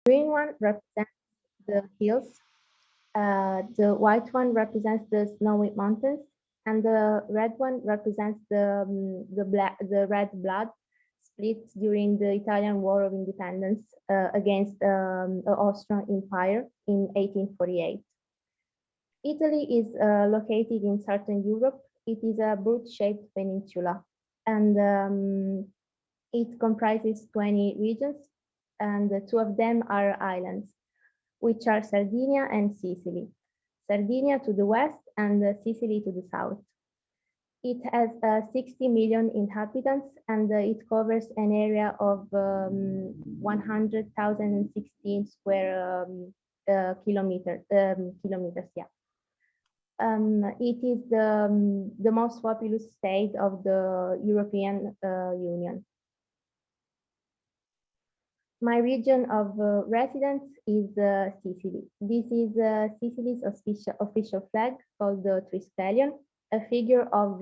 Green one represents the hills. The white one represents the snowy mountains, and the red one represents the red blood split during the Italian War of Independence against the Austrian Empire in 1848. Italy is located in southern Europe. It is a boot-shaped peninsula, and it comprises 20 regions, and two of them are islands, which are Sardinia and Sicily. Sardinia to the west and Sicily to the south. It has 60 million inhabitants, and it covers an area of 100,016 square kilometers. Yeah. It is the most populous state of the European Union. My region of residence is Sicily. This is Sicily's official flag, called the Triskelion, a figure of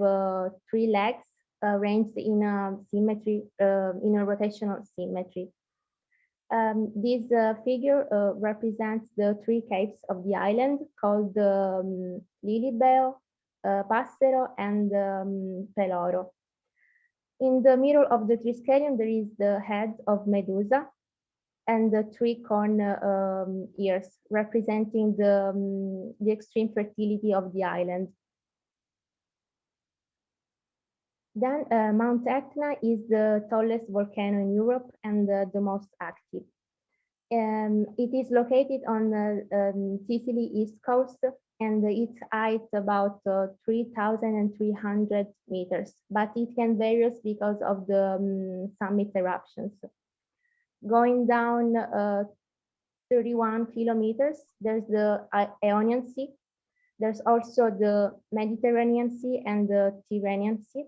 three legs arranged in a symmetry, in a rotational symmetry. This figure represents the three capes of the island, called Lilibeo, Passero, and Peloro. In the middle of the Triskelion, there is the head of Medusa, and the three corn ears, representing the extreme fertility of the island. Then Mount Etna is the tallest volcano in Europe and the most active. It is located on Sicily east coast, and its height about 3,300 meters, but it can vary because of the summit eruptions. Going down 31 kilometers, there's the Ionian Sea. There's also the Mediterranean Sea and the Tyrrhenian Sea.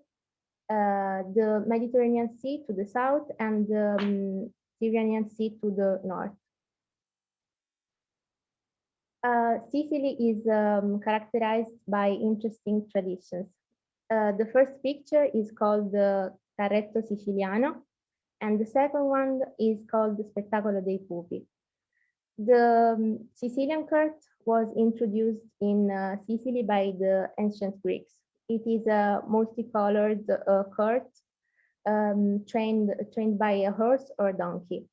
The Mediterranean Sea to the south and the Tyrrhenian Sea to the north. Sicily is characterized by interesting traditions. The first picture is called the Carretto Siciliano, and the second one is called the Spettacolo dei Pupi. The Sicilian cart was introduced in Sicily by the ancient Greeks. It is a multicolored cart trained by a horse or donkey.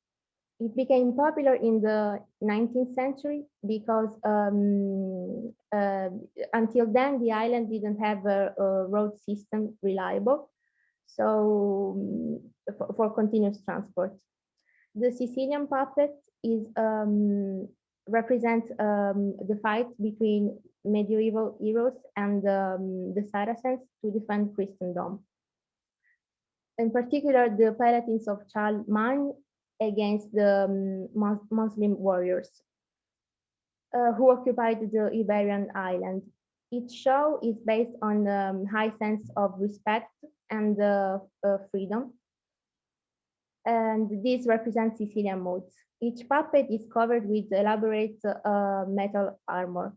It became popular in the 19th century because until then the island didn't have a road system reliable, so for continuous transport. The Sicilian puppet is represents the fight between medieval heroes and the Saracens to defend Christendom. In particular, the Palatins of Charlemagne against the Muslim warriors who occupied the Iberian island. Each show is based on a high sense of respect and freedom, and this represents Sicilian moods. Each puppet is covered with elaborate metal armor.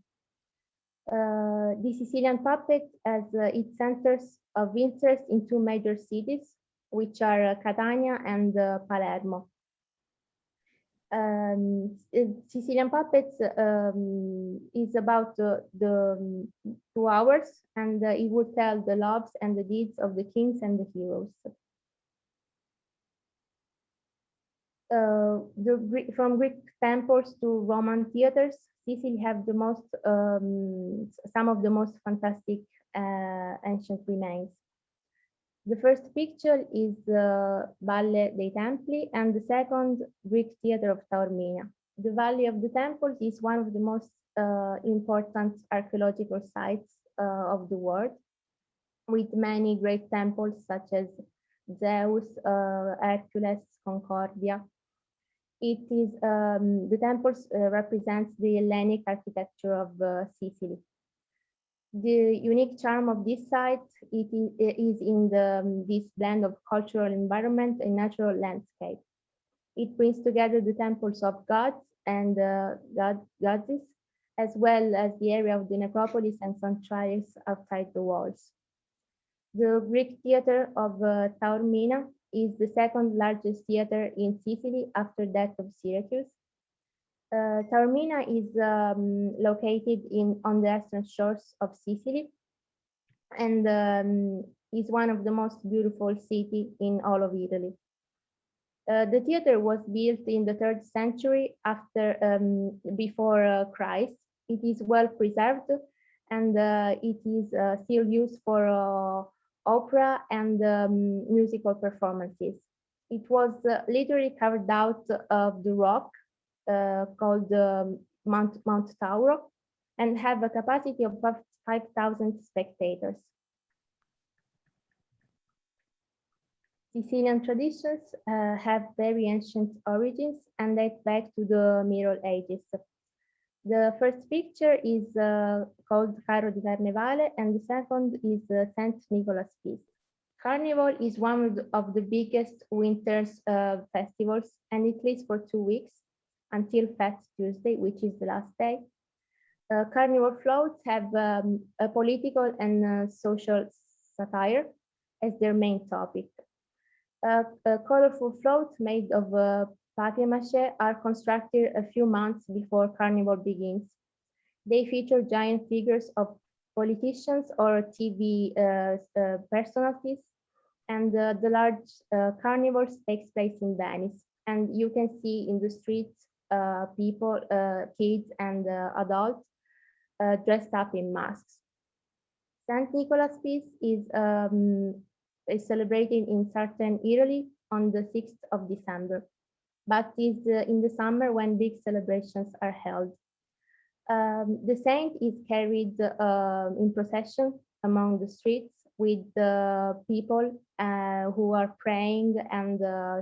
The Sicilian puppet has its centers of interest in two major cities, which are Catania and Palermo. Sicilian puppets is about the 2 hours, and it would tell the loves and the deeds of the kings and the heroes. From Greek temples to Roman theaters, Sicily have the most, some of the most fantastic ancient remains. The first picture is Valle dei Templi, and the second, Greek Theater of Taormina. The Valley of the Temples is one of the most important archaeological sites of the world, with many great temples such as Zeus, Hercules, Concordia. It is the temples represents the Hellenic architecture of Sicily. The unique charm of this site is in this blend of cultural environment and natural landscape. It brings together the temples of gods and goddesses, as well as the area of the necropolis and sanctuaries outside the walls. The Greek theater of Taormina is the second largest theater in Sicily after that of Syracuse. Taormina is located on the eastern shores of Sicily, and is one of the most beautiful cities in all of Italy. The theater was built in the 3rd century before Christ. It is well preserved, and it is still used for opera and musical performances. It was literally carved out of the rock called Mount Tauro, and have a capacity of about 5,000 spectators. Sicilian traditions have very ancient origins and date back to the Middle Ages. The first picture is called Carro di Carnevale, and the second is St. Nicholas Feast. Carnival is one of the biggest winter festivals, and it lasts for 2 weeks until Fat Tuesday, which is the last day. Carnival floats have a political and social satire as their main topic. Colorful floats made of papier-mâché are constructed a few months before Carnival begins. They feature giant figures of politicians or TV personalities, and the large carnivals takes place in Venice. And you can see in the streets people, kids and adults dressed up in masks. St. Nicholas Feast is celebrated in southern Italy on the 6th of December, but is in the summer when big celebrations are held. The saint is carried in procession among the streets with people who are praying and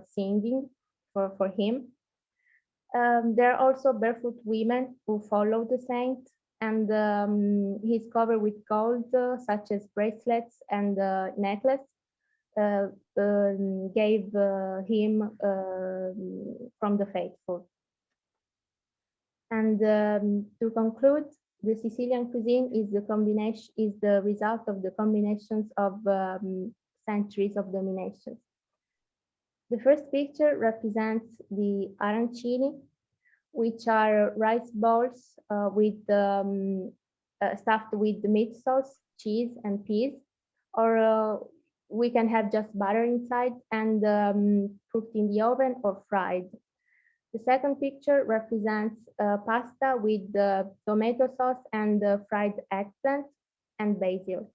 singing for him. There are also barefoot women who follow the saint, and he's covered with gold, such as bracelets and necklace, gave him from the faithful. And to conclude, the Sicilian cuisine is the result of the combinations of centuries of domination. The first picture represents the arancini, which are rice balls stuffed with meat sauce, cheese, and peas, or we can have just butter inside and cooked in the oven or fried. The second picture represents pasta with tomato sauce and fried eggplant and basil.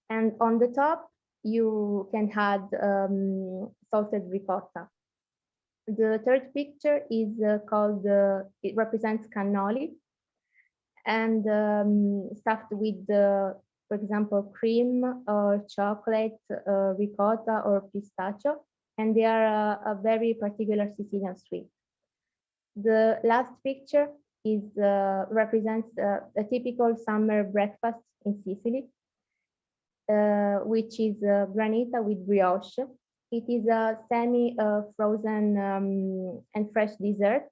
And on the top, you can add salted ricotta. The third picture is called, it represents cannoli, and stuffed with, for example, cream or chocolate, ricotta or pistachio, and they are a very particular Sicilian sweet. The last picture is represents a typical summer breakfast in Sicily, which is granita with brioche. It is a semi-frozen and fresh dessert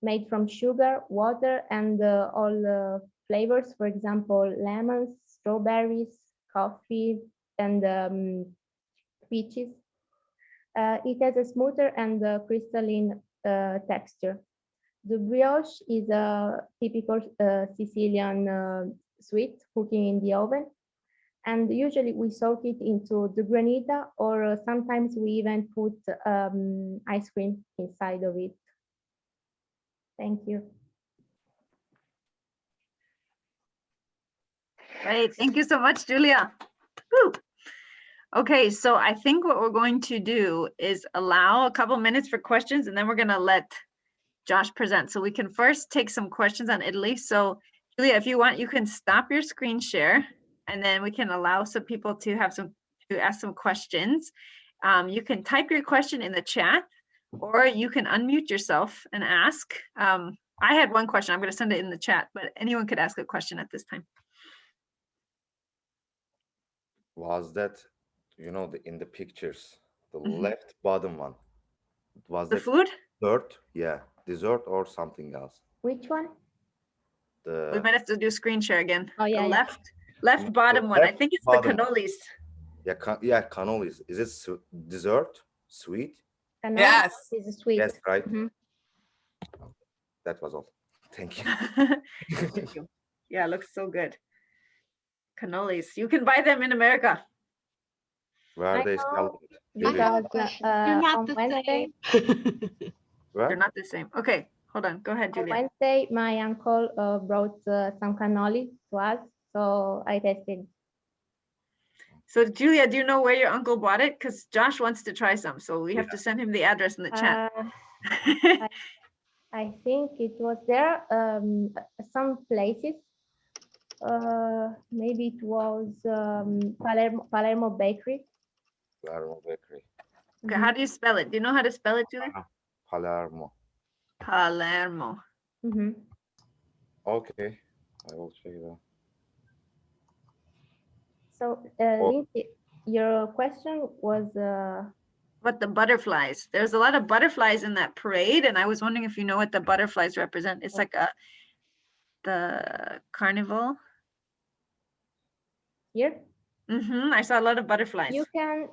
made from sugar, water, and all flavors, for example, lemons, strawberries, coffee, and peaches. It has a smoother and crystalline texture. The brioche is a typical Sicilian sweet cooking in the oven, and usually we soak it into the granita, or sometimes we even put ice cream inside of it. Thank you. Great, thank you so much, Giulia. Woo. Okay, so I think what we're going to do is allow a couple minutes for questions, and then we're gonna let Josh present. So we can first take some questions on Italy. So Giulia, if you want, you can stop your screen share, and then we can allow some people to ask some questions. You can type your question in the chat, or you can unmute yourself and ask. I had one question. I'm going to send it in the chat, but anyone could ask a question at this time. Was that, in the pictures, the left bottom one? Was The that food? dessert? Yeah, dessert or something else? Which one? We might have to do screen share again. Oh, yeah, The yeah. left bottom one. I left think it's bottom. the cannolis. Yeah, cannolis. Is it dessert? Sweet? Cannoli Yes. is sweet. Yes, right. Mhm. That was all. Thank you. Thank you. Yeah, it looks so good. Cannolis. You can buy them in America. Where I they know, sell it? I have because a question. They're not on the Wednesday, same. Where? They're not the same. Okay, hold on. Go ahead, on Julia. Wednesday, my uncle brought some cannoli to us, so I tested. So Julia, do you know where your uncle bought it? Because Josh wants to try some, so we have to send him the address in the chat. I think it was there. Some places. Maybe it was Palermo Bakery. Palermo Bakery. Okay, how do you spell it? Do you know how to spell it, Julia? Palermo. Palermo. Mm-hmm. Okay, I will check it out. So, Oh. Lindsay, your question was What the butterflies? There's a lot of butterflies in that parade, and I was wondering if you know what the butterflies represent. It's like the carnival. here. I saw a lot of butterflies. You can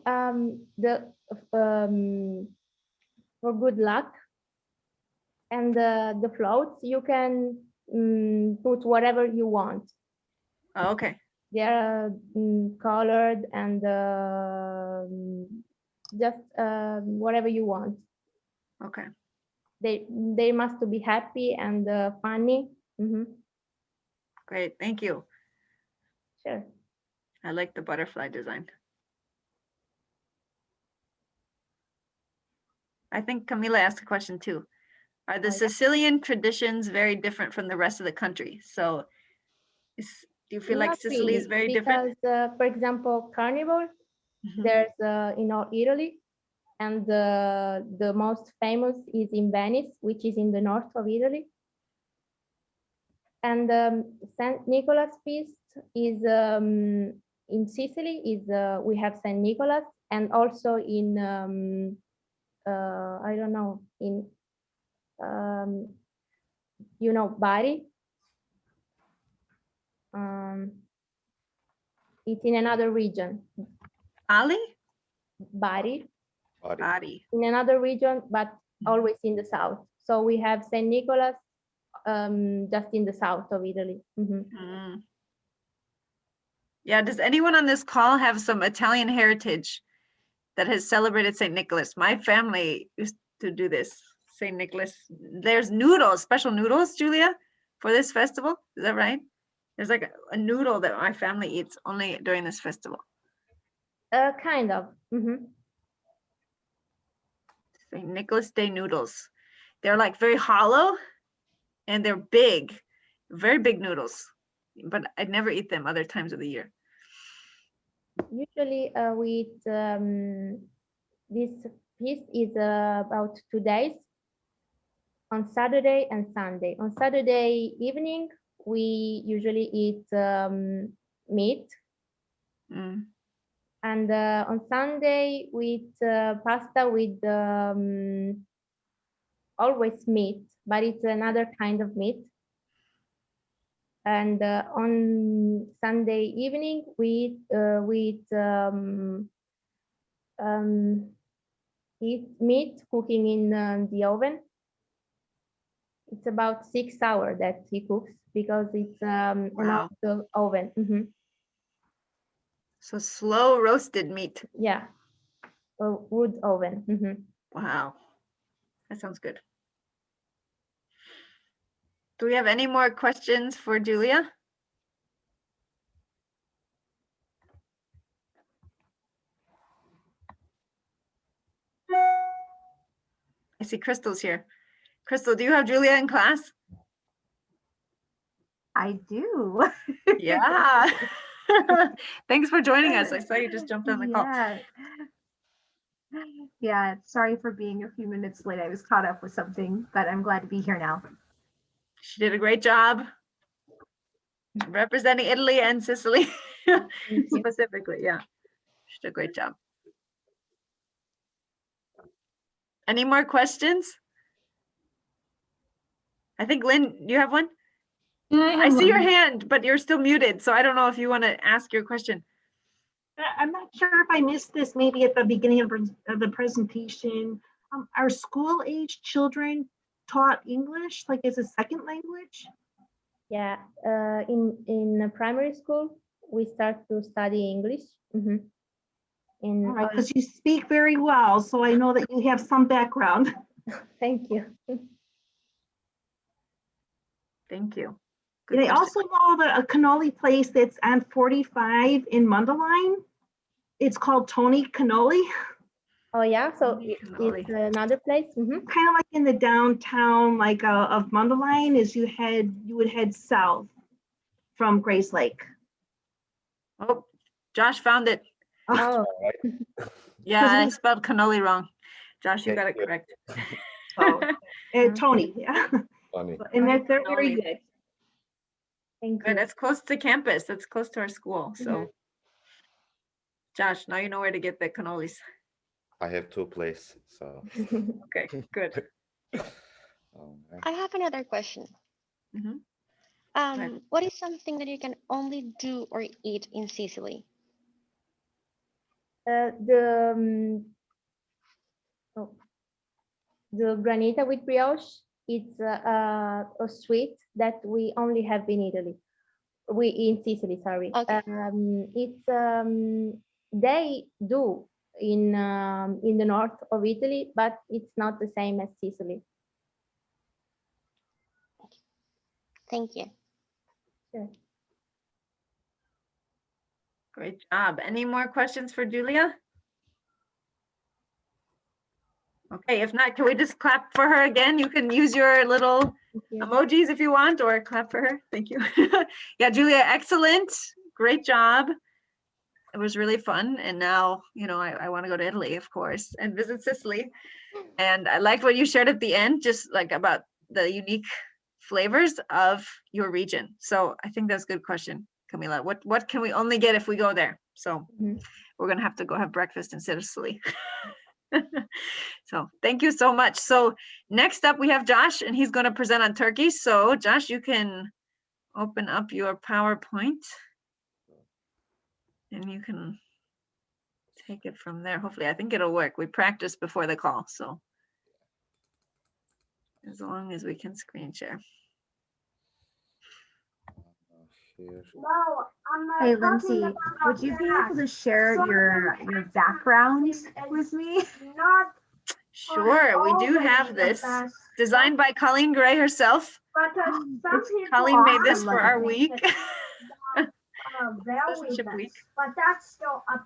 for good luck, and the floats you can put whatever you want. Oh, okay. They are colored and just whatever you want. Okay. They must be happy and funny. Great. Thank you. Sure. I like the butterfly design. I think Camila asked a question too. Are the Oh, yeah. Sicilian traditions very different from the rest of the country? So do you feel like Not Sicily is really, very different? because, for example, Carnival, Mhm. there's in all Italy, and the most famous is in Venice, which is in the north of Italy. And Saint Nicholas feast is in Sicily. Is we have Saint Nicholas, and also in I don't know, in Bari. It's in another region, Ali? Bari, Body. Bari. in another region, but always in the south. So we have Saint Nicholas just in the south of Italy. Mm. Yeah, does anyone on this call have some Italian heritage that has celebrated St. Nicholas? My family used to do this, St. Nicholas. There's noodles, special noodles, Julia, for this festival. Is that right? There's like a noodle that my family eats only during this festival. Kind of. St. Nicholas Day noodles. They're like very hollow and they're big, very big noodles, but I'd never eat them other times of the year. Usually we eat, this feast is about 2 days, on Saturday and Sunday. On Saturday evening, we usually eat meat. Mm. And on Sunday, we eat pasta with always meat, but it's another kind of meat. And on Sunday evening, we eat meat cooking in the oven. It's about 6 hours that he cooks, because it's an Wow. oven. So slow roasted meat. Yeah, a wood oven. Wow, that sounds good. Do we have any more questions for Julia? I see Crystal's here. Crystal, do you have Julia in class? I do. Yeah. Thanks for joining us. I saw you just jumped on the call. Yeah, sorry for being a few minutes late. I was caught up with something, but I'm glad to be here now. She did a great job representing Italy and Sicily specifically. Yeah, she did a great job. Any more questions? I think Lynn, do you have one? I see your hand, but you're still muted, so I don't know if you want to ask your question. I'm not sure if I missed this maybe at the beginning of the presentation. Are school age children taught English like as a second language? Yeah, in primary school, we start to study English. In All right, because you speak very well, so I know that you have some background. thank you. Thank you. Good And I question. also know that a cannoli place that's on 45 in Mundelein. It's called Tony Cannoli, Oh yeah, so Tony it's cannoli. another place. kind of like in the downtown, like of Mundelein, is you would head south from Grace Lake. Oh, Josh found it. Oh, Yeah, I we- spelled cannoli wrong. Josh, you Thank got it you. correct. So, Tony, yeah, Funny. and Tony they're very Cannoli. good. thank Good, you. that's close to campus. That's close to our school. So, Josh, now you know where to get the cannolis. I have 2 places, so. Okay, good. Okay. I have another question. Mhm. ahead. What is something that you can only do or eat in Sicily? Oh, the granita with brioche. It's a sweet that we only have in Italy. We in Sicily, sorry. Okay. It's they do in the north of Italy, but it's not the same as Sicily. Thank you. Sure. Great job. Any more questions for Julia? Okay, if not, can we just clap for her again? You can use your little Thank you. emojis if you want, or clap for her. Thank you. Yeah, Julia, excellent. Great job. It was really fun. And now, you know, I want to go to Italy, of course, and visit Sicily. And I liked what you shared at the end, just like about the unique flavors of your region. So I think that's a good question, Camila. What can we only get if we go there? So Mhm. we're gonna have to go have breakfast in Sicily. So thank you so much. So next up we have Josh, and he's going to present on Turkey. So Josh, you can open up your PowerPoint and you can take it from there. Hopefully, I think it'll work. We practiced before the call, so as long as we can screen share. Here. Hey, Lindsay, would you be able to share your background with me? Sure, we do have this designed by Colleen Gray herself. Colleen made this for our week. Citizenship week. But that's still up.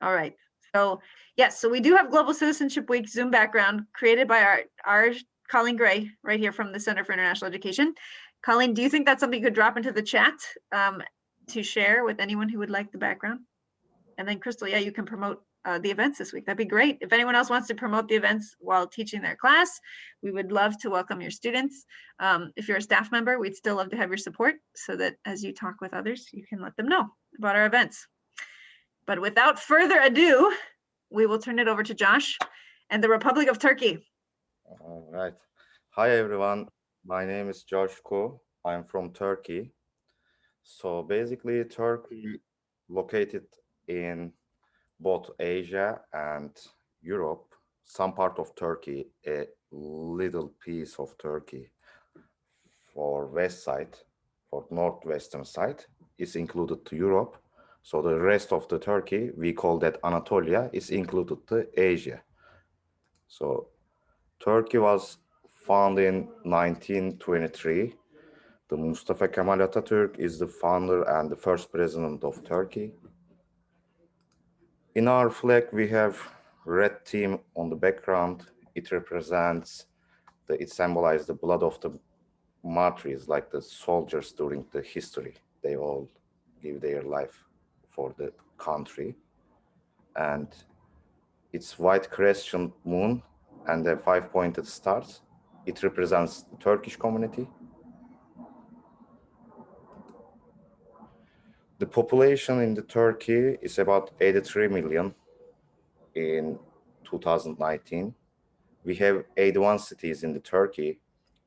All right. So yes, so we do have Global Citizenship Week Zoom background created by our Colleen Gray right here from the Center for International Education. Colleen, do you think that's something you could drop into the chat to share with anyone who would like the background? And then Crystal, yeah, you can promote the events this week. That'd be great. If anyone else wants to promote the events while teaching their class, we would love to welcome your students. If you're a staff member, we'd still love to have your support so that as you talk with others, you can let them know about our events. But without further ado, we will turn it over to Josh and the Republic of Turkey. All right. Hi, everyone. My name is Josh Ku. I'm from Turkey. So basically, Turkey located in both Asia and Europe. Some part of Turkey, a little piece of Turkey for west side, for northwestern side, is included to Europe. So the rest of the Turkey, we call that Anatolia, is included to Asia. So Turkey was founded in 1923. The Mustafa Kemal Atatürk is the founder and the first president of Turkey. In our flag, we have red team on the background. It represents, it symbolizes the blood of the martyrs, like the soldiers during the history. They all give their life for the country. And it's white crescent moon and the 5-pointed stars. It represents the Turkish community. The population in the Turkey is about 83 million in 2019. We have 81 cities in the Turkey.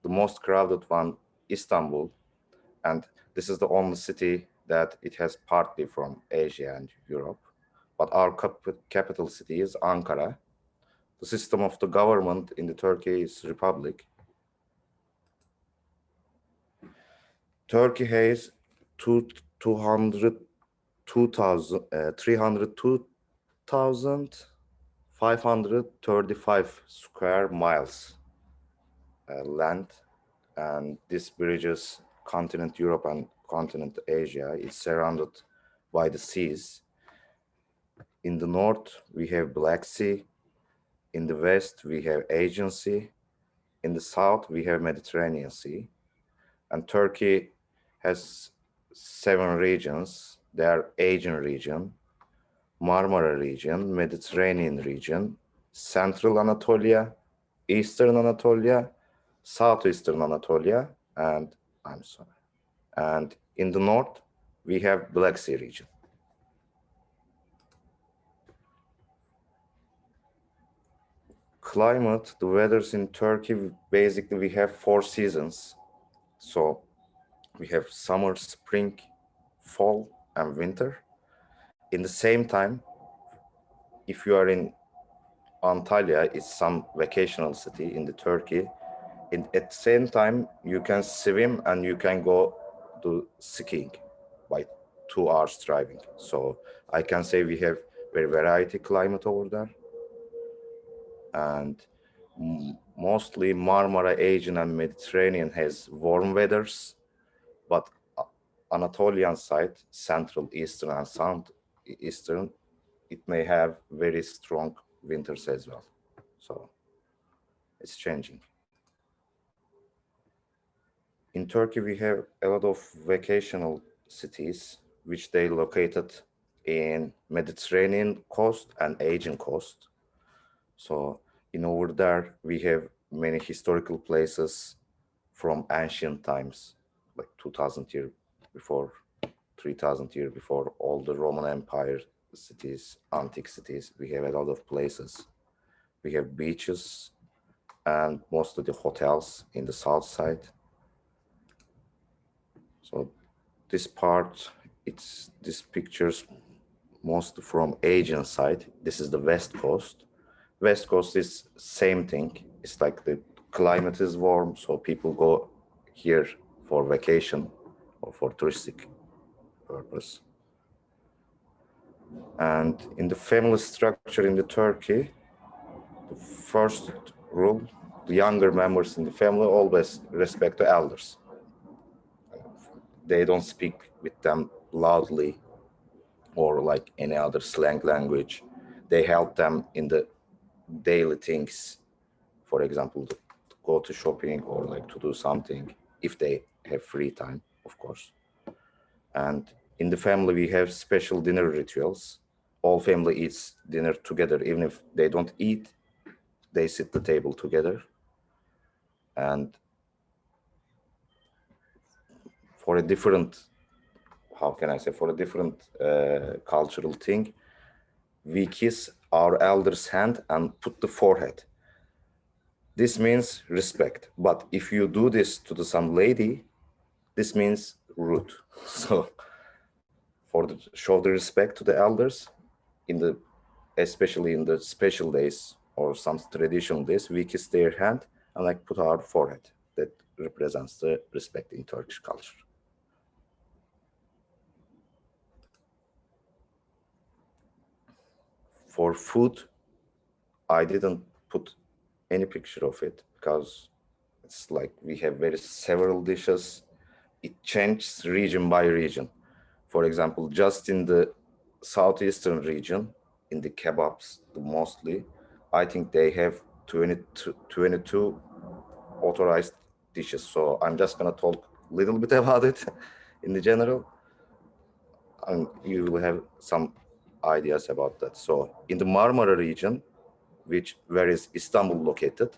The most crowded one, Istanbul, and this is the only city that it has partly from Asia and Europe. But our capital city is Ankara. the system of the government in the Turkey is republic. Turkey has 302,535 square miles land, and this bridges continent Europe and continent Asia. It's surrounded by the seas. In the north, we have Black Sea. In the west, we have Aegean Sea. In the south, we have Mediterranean Sea. And Turkey has 7 regions. They are Aegean region, Marmara region, Mediterranean region, Central Anatolia, Eastern Anatolia, Southeastern Anatolia, and and in the north, we have Black Sea region. Climate, the weathers in Turkey, basically we have 4 seasons. So we have summer, spring, fall, and winter. In the same time, if you are in Antalya, it's some vacational city in the Turkey. At the same time, you can swim and you can go do skiing by 2 hours driving. So I can say we have very variety climate over there. And mostly Marmara, Aegean, and Mediterranean has warm weathers, but Anatolian side, Central, Eastern, and Southeastern, it may have very strong winters as well. So it's changing. In Turkey, we have a lot of vacational cities, which they located in Mediterranean coast and Aegean coast. So in over there, we have many historical places from ancient times, like 2000 years before, 3000 years before, all the Roman Empire cities, antique cities. We have a lot of places. We have beaches and most of the hotels in the south side. So this part, this pictures most from Aegean side. This is the west coast. West coast is same thing. It's like the climate is warm, so people go here for vacation or for touristic purpose. And in the family structure in the Turkey, the first rule, the younger members in the family always respect the elders. They don't speak with them loudly or like any other slang language. They help them in the daily things, for example, to go to shopping or like to do something if they have free time, of course. And in the family, we have special dinner rituals. All family eats dinner together. Even if they don't eat, they sit at the table together. And for a different, how can I say, for a different cultural thing, we kiss our elder's hand and put the forehead. This means respect. But if you do this to some lady, this means rude. So for the show the respect to the elders, especially in the special days or some traditional days, we kiss their hand and like put our forehead. That represents the respect in Turkish culture. For food, I didn't put any picture of it because it's like we have several dishes. It changes region by region. For example, just in the southeastern region, in the kebabs, mostly, I think they have 22 authorized dishes. So I'm just gonna talk a little bit about it in the general, and you will have some ideas about that. So in the Marmara region, where is Istanbul located,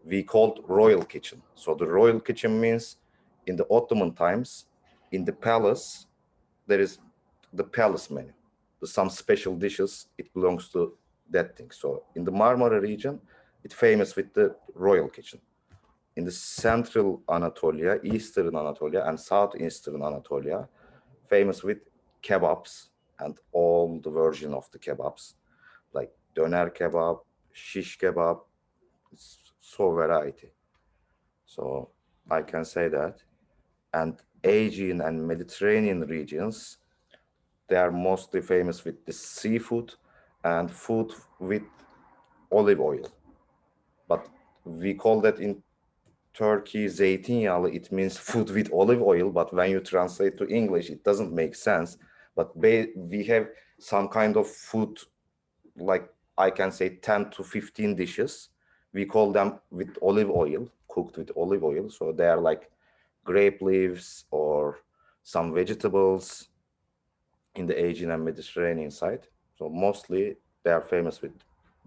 we called royal kitchen. So the royal kitchen means in the Ottoman times, in the palace, there is the palace menu. Some special dishes, it belongs to that thing. So in the Marmara region, it's famous with the royal kitchen. In the central Anatolia, eastern Anatolia, and southeastern Anatolia, famous with kebabs and all the version of the kebabs, like doner kebab, shish kebab, so variety. So I can say that. And Asian and Mediterranean regions, they are mostly famous with the seafood and food with olive oil. But we call that in Turkey zeytinyağlı. It means food with olive oil, but when you translate to English, it doesn't make sense. But we have some kind of food, like I can say 10 to 15 dishes. We call them with olive oil, cooked with olive oil. So they are like grape leaves or some vegetables in the Asian and Mediterranean side. So mostly they are famous with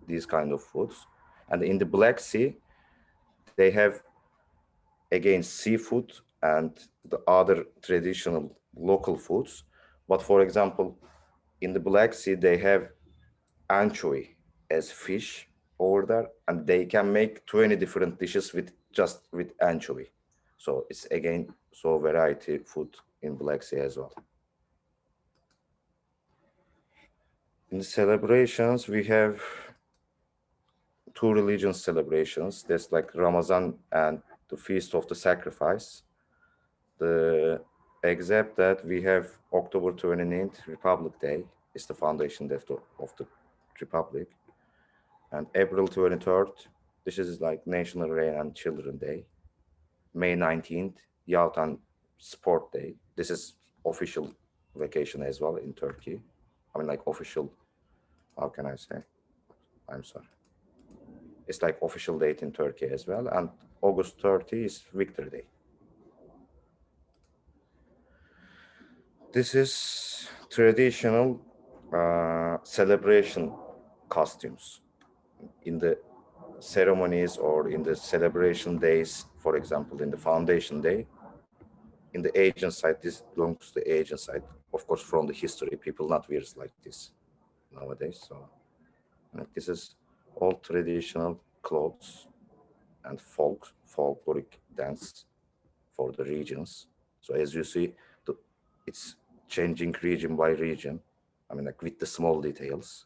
these kind of foods. And in the Black Sea, they have, again, seafood and the other traditional local foods. But for example, in the Black Sea, they have anchovy as fish over there, and they can make 20 different dishes with anchovy. So it's again so variety food in Black Sea as well. In the celebrations, we have two religious celebrations. There's like Ramazan and the Feast of the Sacrifice. Except that we have October 29th, Republic Day. It's the foundation day of the Republic. And April 23rd, this is like National Rain and Children Day. May 19th, Youth and Sport Day. This is official vacation as well in Turkey. I mean, like official, how can I say? I'm sorry. It's like official date in Turkey as well. And August 30 is Victory Day. This is traditional celebration costumes in the ceremonies or in the celebration days. For example, in the foundation day, in the Asian side, this belongs to the Asian side. Of course, from the history, people not wear like this nowadays. So this is all traditional clothes and folkloric dance for the regions. So as you see, it's changing region by region. I mean, like with the small details.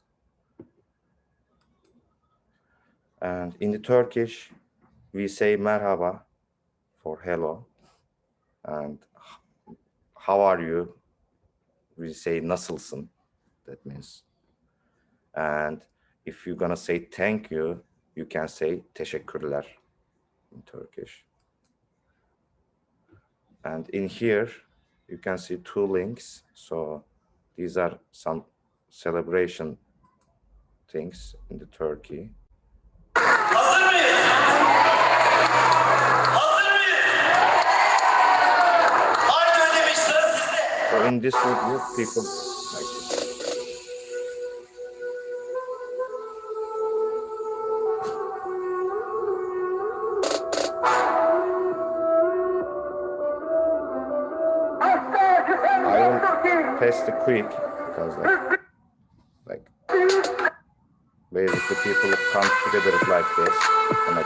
And in the Turkish, we say merhaba for hello. And how are you? We say nasılsın. That means. And if you're gonna say thank you, you can say teşekkürler in Turkish. And in here, you can see two links. So these are some celebration things in the Turkey. Hazır mıyız? Hazır mıyız? Haydi ödemiş, sıra sizde. So in this video, people like this. I will paste the quick because like basically people come together like this and like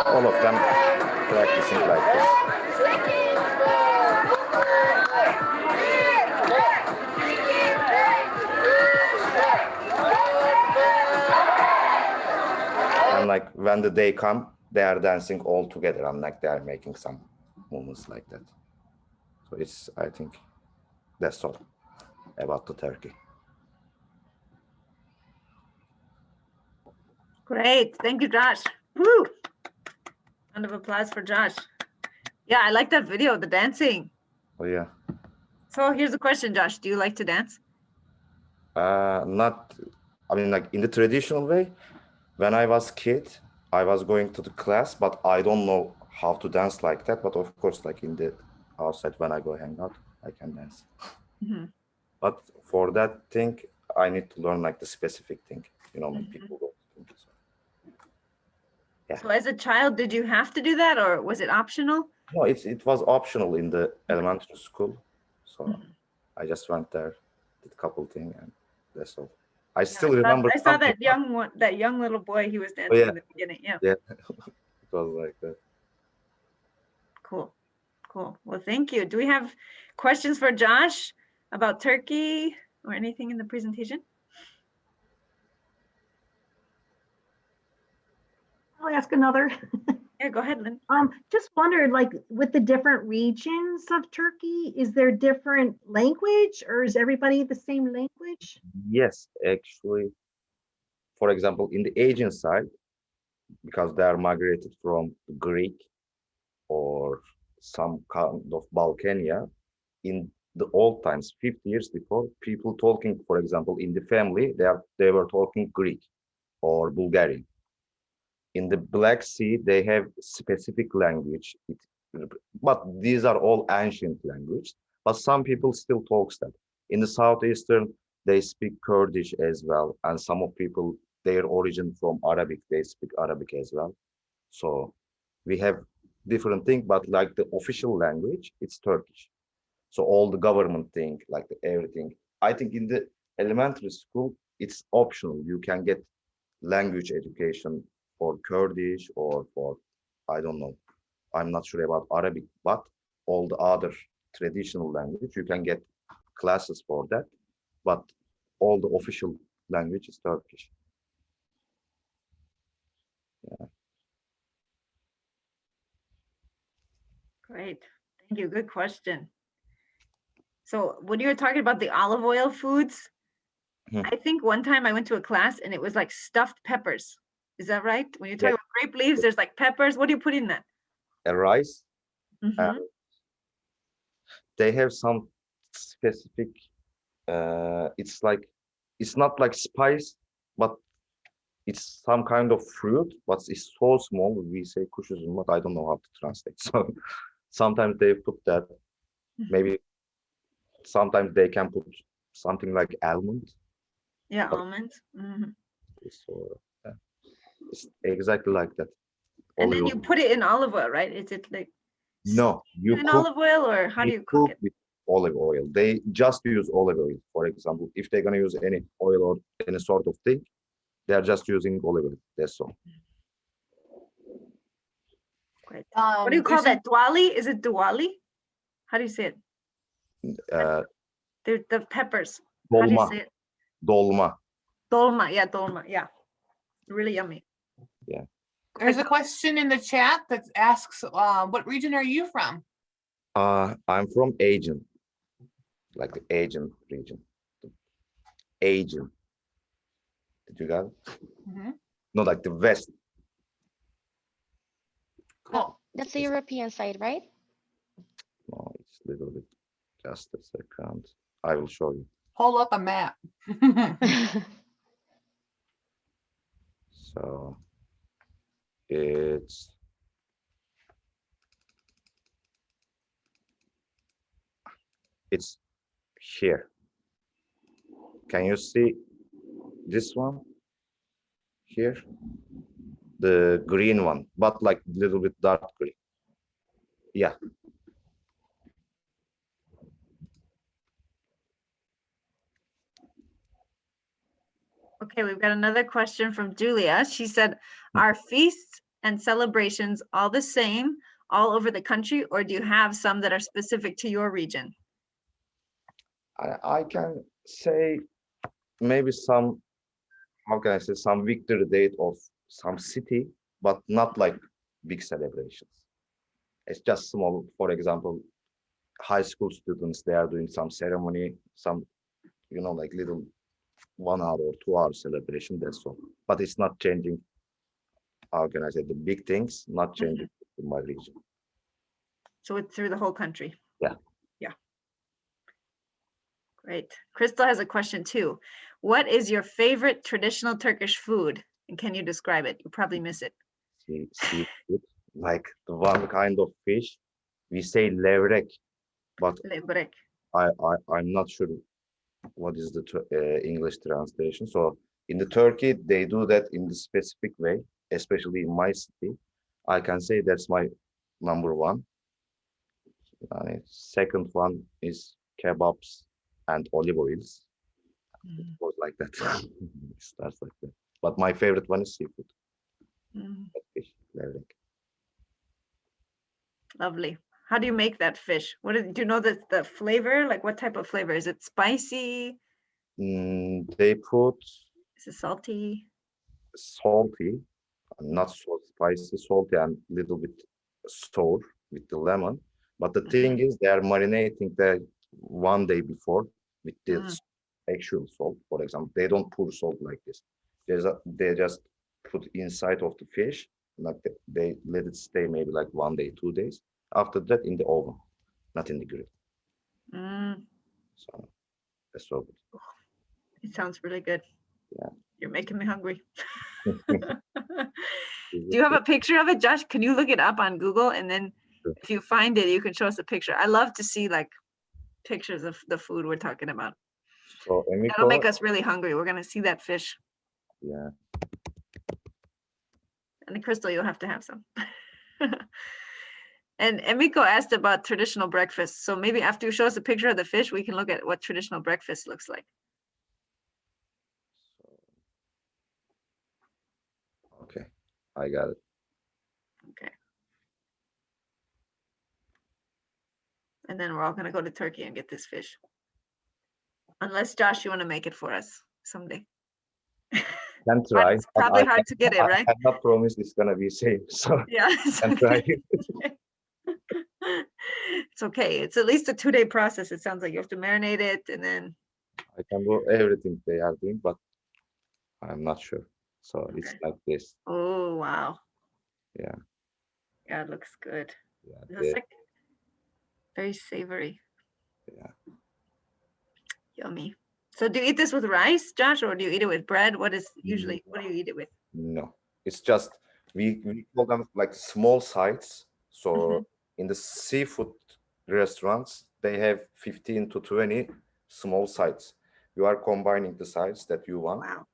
all of them practicing like this. And like when the day come, they are dancing all together and like they are making some movements like that. So it's, I think that's all about the Turkey. Great. Thank you, Josh. Woo! Round of applause for Josh. Yeah, I like that video, the dancing. Oh yeah. So here's the question, Josh. Do you like to dance? Not, I mean, like in the traditional way. When I was kid, I was going to the class, but I don't know how to dance like that. But of course, like in the outside, when I go hang out, I can dance. Mm-hmm. But for that thing, I need to learn like the specific thing, you know, like people don't think so. Yeah. So as a child, did you have to do that or was it optional? No, it was optional in the elementary school. So I just went there, did a couple things, and that's all. I still remember. I saw that young one, that young little boy. He was dancing in the beginning. Yeah. Yeah, it was like that. Cool. Cool. Well, thank you. Do we have questions for Josh about Turkey or anything in the presentation? I'll ask another. Yeah, go ahead, Lynn. Just wondered, like, with the different regions of Turkey, is there different language, or is everybody the same language? Yes, actually, for example, in the Asian side, because they are migrated from Greek or some kind of Balkania, in the old times, 50 years before, people talking, for example, in the family, they were talking Greek or Bulgarian. In the Black Sea, they have specific language, but these are all ancient language. But some people still talks that. In the southeastern, they speak Kurdish as well, and some of people, their origin from Arabic, they speak Arabic as well. So we have different thing, but like the official language, it's Turkish. So all the government thing, like everything. I think in the elementary school, it's optional. You can get language education for Kurdish or for, I don't know, I'm not sure about Arabic, but all the other traditional language, you can get classes for that. But all the official language is Turkish. Great. Thank you. Good question. So when you were talking about the olive oil foods, Hmm. I think one time I went to a class and it was like stuffed peppers. Is that right? When you talk Yeah. about grape leaves, there's like peppers. What do you put in that? A rice, Mhm. they have some specific, it's not like spice, but it's some kind of fruit, but it's so small. We say kuş üzümü, but I don't know how to translate. So sometimes they put that, maybe sometimes they can put something like almond. Yeah, But- almonds. Mhm. So it's exactly like that. And then Olive you oil. put it in olive oil, right? Is it like No, you in cook, olive oil or how do you cook it? with olive oil. They just use olive oil. For example, if they're gonna use any oil or any sort of thing, they are just using olive oil. That's all. Great. What do you call that? Diwali? Is it Diwali? How do you say it? The peppers. How do you Dolma, say it? dolma. Dolma. Yeah, dolma. Yeah. Really yummy. There's a question in the chat that asks, what region are you from? I'm from Aegean, like the Aegean region. Aegean. Did you got it? Mhm. No, like the West. Cool. That's the European side, right? No, it's a little bit. Just a second. I will show you. Hold up a map. So it's here. Can you see this one here? The green one, but like a little bit dark green. Yeah. Okay, we've got another question from Julia. She said, are feasts and celebrations all the same all over the country, or do you have some that are specific to your region? I can say maybe some, how can I say, some victory date of some city, but not like big celebrations. It's just small. For example, high school students, they are doing some ceremony, some, like little 1 hour or 2 hour celebration, that's all. But it's not changing, how can I say, the big things, not changing in my region. So it's through the whole country. Yeah. Yeah. Great. Crystal has a question too. What is your favorite traditional Turkish food? And can you describe it? You probably miss it. Seafood, like the one kind of fish, we say levrek, but Levrek. I'm not sure what is the English translation. So in the Turkey, they do that in the specific way, especially in my city. I can say that's my number one. Second one is kebabs and olive oils. It goes like that. It starts like that. But my favorite one is seafood. Mhm. Fish, levrek. Lovely. How do you make that fish? Do you know the flavor? Like what type of flavor? Is it spicy? They put Is it salty? salty, not so spicy, salty and little bit sour with the lemon. But the thing is, they are marinating the one day before with this actual salt. For example, they don't pour salt like this. They just put inside of the fish, like they let it stay maybe like 1 day, 2 days. After that, in the oven, not in the grill. Mm, So that's so good. it sounds really good. Yeah. You're making me hungry. Is Do you have a picture of it, Josh? Can you look it up on Google? And then Sure. if you find it, you can show us a picture. I love to see like pictures of the food we're talking about. So That'll Emiko, make us really hungry. We're gonna see that fish. yeah, And the Crystal, you'll have to have some. And Emiko asked about traditional breakfast. So maybe after you show us a picture of the fish, we can look at what traditional breakfast looks like. okay, I got it. Okay. And then we're all gonna go to Turkey and get this fish. Unless Josh, you wanna make it for us someday. Can But try. it's but probably I hard to get it, right? I cannot promise it's gonna be safe. So Yeah. It's can try. okay. It's okay. It's at least a 2-day process. It sounds like you have to marinate it and then, I can do everything they are doing, but I'm not sure. So it's Okay. like this. oh, wow. Yeah. Yeah, it looks good. Yeah. It looks like very savory. Yeah. Yummy. So do you eat this with rice, Josh, or do you eat it with bread? What do you eat it with? No, it's just we call them like small sites. So Mhm. in the seafood restaurants, they have 15 to 20 small sites. You are combining the sites that you want. Wow.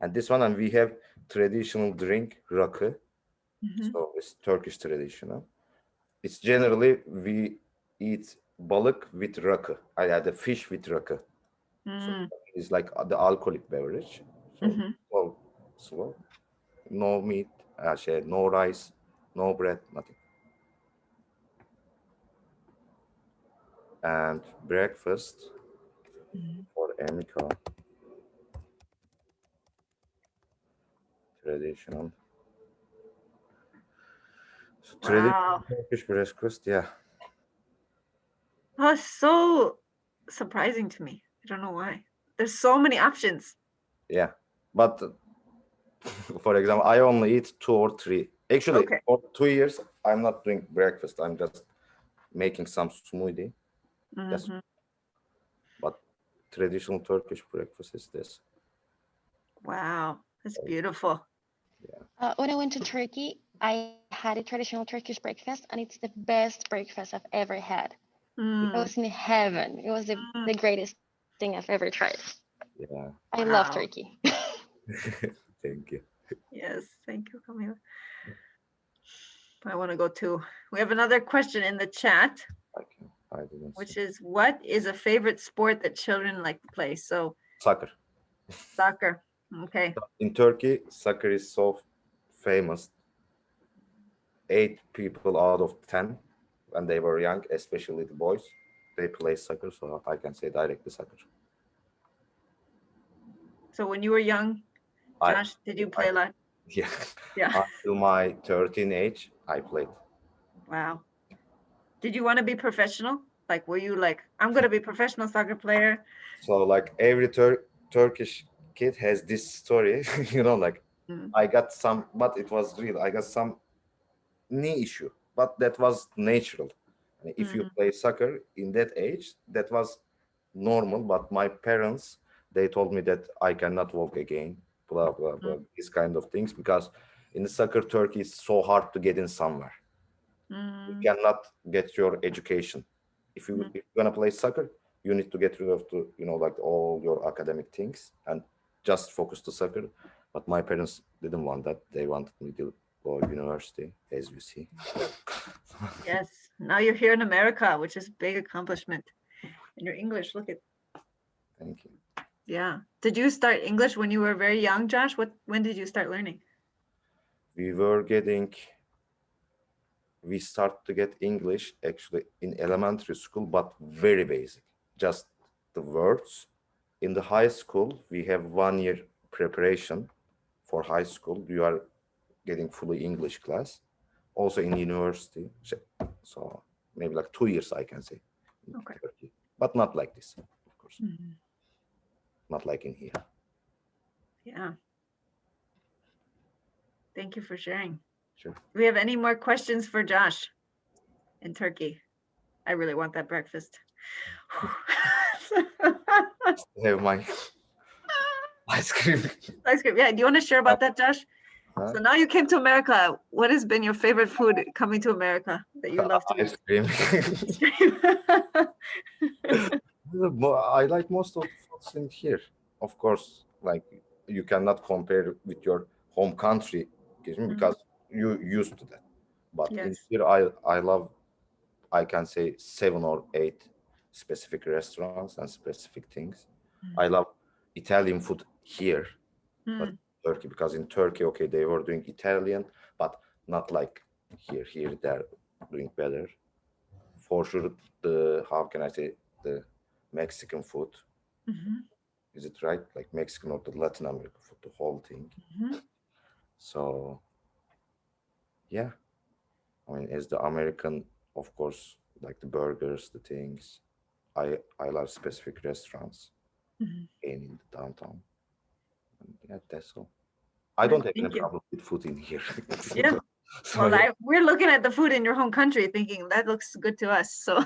And this one, and we have traditional drink rakı. Mhm. So it's Turkish traditional. It's generally we eat balık with rakı. I had the fish with rakı. So Mm, it's like the alcoholic beverage. So mhm. slow. No meat, no rice, no bread, nothing. And breakfast Mhm. for Emika. Traditional. So traditional Wow. Turkish breakfast, yeah. That's so surprising to me. I don't know why. There's so many options. Yeah. But for example, I only eat 2 or 3. Actually, Okay. for 2 years, I'm not doing breakfast. I'm just making some smoothie. That's Mhm. but traditional Turkish breakfast is this. Wow. That's beautiful. When I went to Turkey, I had a traditional Turkish breakfast, and it's the best breakfast I've ever had. I Mm, was in heaven. It was the greatest thing I've ever tried. Yeah. I love Wow. Turkey. Thank you. Yes. Thank you, Camila. I want to go too. We have another question in the chat, I didn't which see. is what is a favorite sport that children like to play? So Soccer. soccer. Okay. In Turkey, soccer is so famous. 8 people out of 10, when they were young, especially the boys, they play soccer. So I can say directly soccer. So when you were young, I- Josh, did you play a lot? Yeah. Yeah. Until my 13 age, I played. Wow. Did you want to be professional? Like, were you like, I'm going to be a professional soccer player? So like every Turkish kid has this story, like Mm. I got some, but it was real. I got some knee issue, but that was natural. And if you play soccer in that age, that was normal. But my parents, they told me that I cannot walk again, blah, blah, blah, these kind of things, because in the soccer, Turkey is so hard to get in somewhere. You cannot get your education. If you're gonna play soccer, you need to get rid of like all your academic things and just focus to soccer. But my parents didn't want that. They wanted me to go to university, as you see. Yes. Now you're here in America, which is a big accomplishment. And your English, look at. Thank you. Yeah. Did you start English when you were very young, Josh? When did you start learning? We were getting we start to get English actually in elementary school, but very basic, just the words. In the high school, we have 1 year preparation for high school. You are getting fully English class. Also in university, so maybe like 2 years, I can say, in Okay. Turkey, but not like this, of course, Mhm. not like in here. Yeah. Thank you for sharing. Sure. Do we have any more questions for Josh in Turkey? I really want that breakfast. I have my ice cream. Ice cream. Yeah, do you want to share about that, Josh? Huh? So now you came to America. What has been your favorite food coming to America that you love to Ice eat? cream. I like most of the foods in here. Of course, like you cannot compare with your home country because you used to that. But in Yes. here, I love, I can say 7 or 8 specific restaurants and specific things. I love Italian food here, but Mm, Turkey, because in Turkey, okay, they were doing Italian, but not like here. Here they're doing better. For sure, the, how can I say, the Mexican food, mhm, is it right? Like Mexican or the Latin American food, the whole thing. mhm. So yeah, I mean, as the American, of course, like the burgers, the things. I love specific restaurants Mhm. in the downtown. And yeah, that's all. I don't have any Thank you. problem with food in here. Yeah. So, Well, yeah. we're looking at the food in your home country thinking that looks good to us. So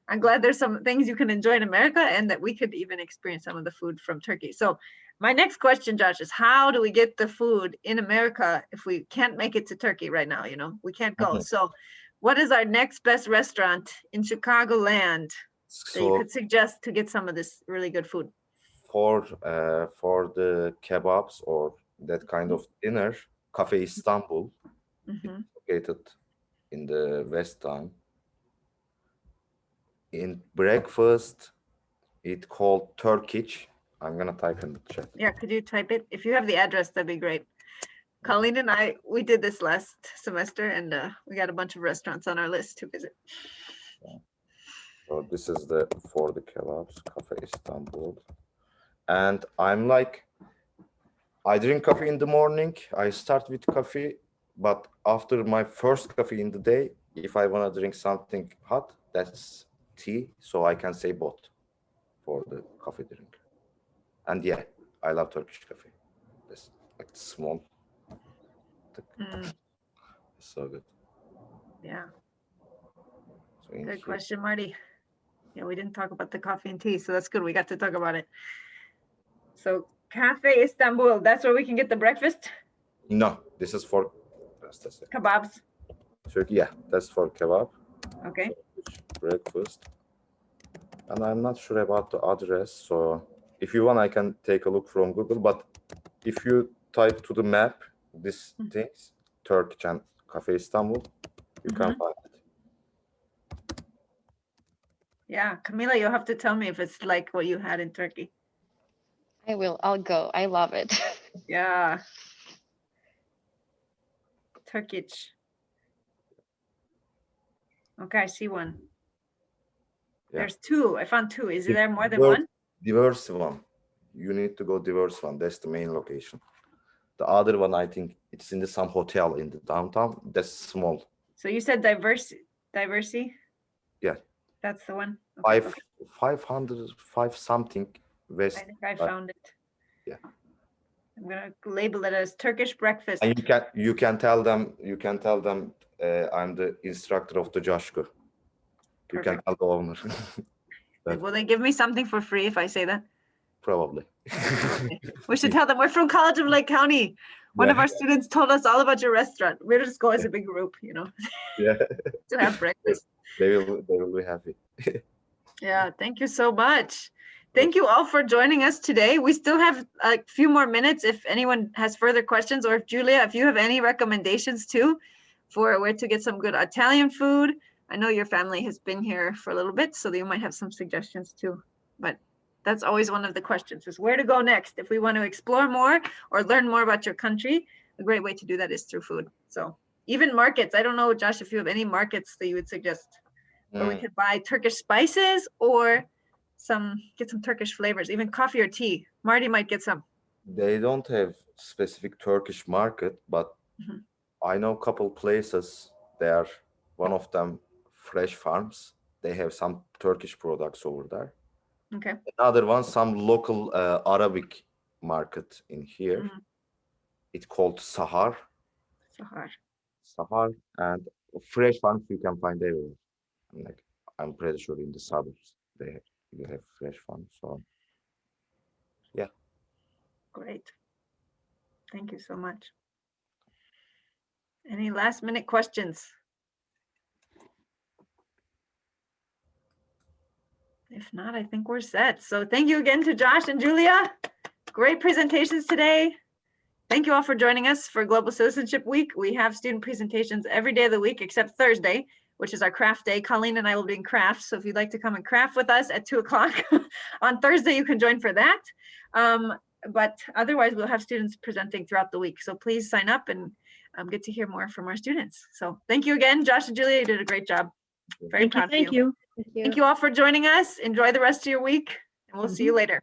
I'm glad there's some things you can enjoy in America and that we could even experience some of the food from Turkey. So my next question, Josh, is how do we get the food in America if we can't make it to Turkey right now? You know, we can't go. Mhm. So what is our next best restaurant in Chicagoland that you So could suggest to get some of this really good food? for the kebabs or that kind of dinner, Cafe Istanbul, Mhm. located in the West Town. In breakfast, it called Turkish. I'm gonna type in the chat. Yeah, could you type it? If you have the address, that'd be great. Colleen and I, we did this last semester and we got a bunch of restaurants on our list to visit. So this is the for the kebabs, Cafe Istanbul. And I'm like, I drink coffee in the morning. I start with coffee, but after my first coffee in the day, if I wanna drink something hot, that's tea. So I can say both for the coffee drink. And yeah, I love Turkish coffee. It's like small. Mm, It's so good. yeah, So in good here, question, Marty. Yeah, we didn't talk about the coffee and tea, so that's good. We got to talk about it. So Cafe Istanbul, that's where we can get the breakfast, no, this is for just a second. kebabs. Turkey, yeah, that's for kebab. Okay. Breakfast. And I'm not sure about the address, so if you want, I can take a look from Google. But if you type to the map these things, Turkish and Cafe Istanbul, you can Mhm. find it. Yeah, Camila, you'll have to tell me if it's like what you had in Turkey. I will. I'll go. I love it. Yeah. Turkish. Okay, I see one. Yeah. There's two. I found two. Is It's there more than diverse- one? Diverse one. You need to go diverse one. That's the main location. The other one, I think it's in some hotel in the downtown. That's small. So you said diversity? Yeah. That's the one? Okay, 505 something west. I think I uh, found it. yeah. I'm gonna label it as Turkish breakfast. And you can tell them I'm the instructor of the Joshko. You can Perfect. tell the owner. that- Will they give me something for free if I say that? Probably. We should tell them we're from College of Lake County. One of Yeah. our students told us all about your restaurant. We'll just go as a big group, you know, Yeah, to have breakfast. they will be happy. Yeah, thank you so much. Thank you all for joining us today. We still have a few more minutes if anyone has further questions, or if Julia, if you have any recommendations too for where to get some good Italian food. I know your family has been here for a little bit, so you might have some suggestions too. But that's always one of the questions, is where to go next. If we want to explore more or learn more about your country, a great way to do that is through food. So even markets. I don't know, Josh, if you have any markets that you would suggest where we Mm, could buy Turkish spices or get some Turkish flavors, even coffee or tea. Marty might get some. They don't have specific Turkish market, but Mhm. I know a couple places. They are one of them, Fresh Farms. They have some Turkish products over there. Okay. Another one, some local Arabic market in here. Mhm. It's called Sahar. Sahar. Sahar and Fresh Farms you can find everywhere. Like I'm pretty sure in the suburbs you have Fresh Farms. So Great. Thank you so much. Any last minute questions? If not, I think we're set. So thank you again to Josh and Julia. Great presentations today. Thank you all for joining us for Global Citizenship Week. We have student presentations every day of the week except Thursday, which is our craft day. Colleen and I will be doing crafts. So if you'd like to come and craft with us at 2 o'clock on Thursday, you can join for that. But otherwise, we'll have students presenting throughout the week. So please sign up and get to hear more from our students. So thank you again, Josh and Julia. You did a great job. Very proud of you. Thank you. Thank you all for joining us. Enjoy the rest of your week, and we'll see you later.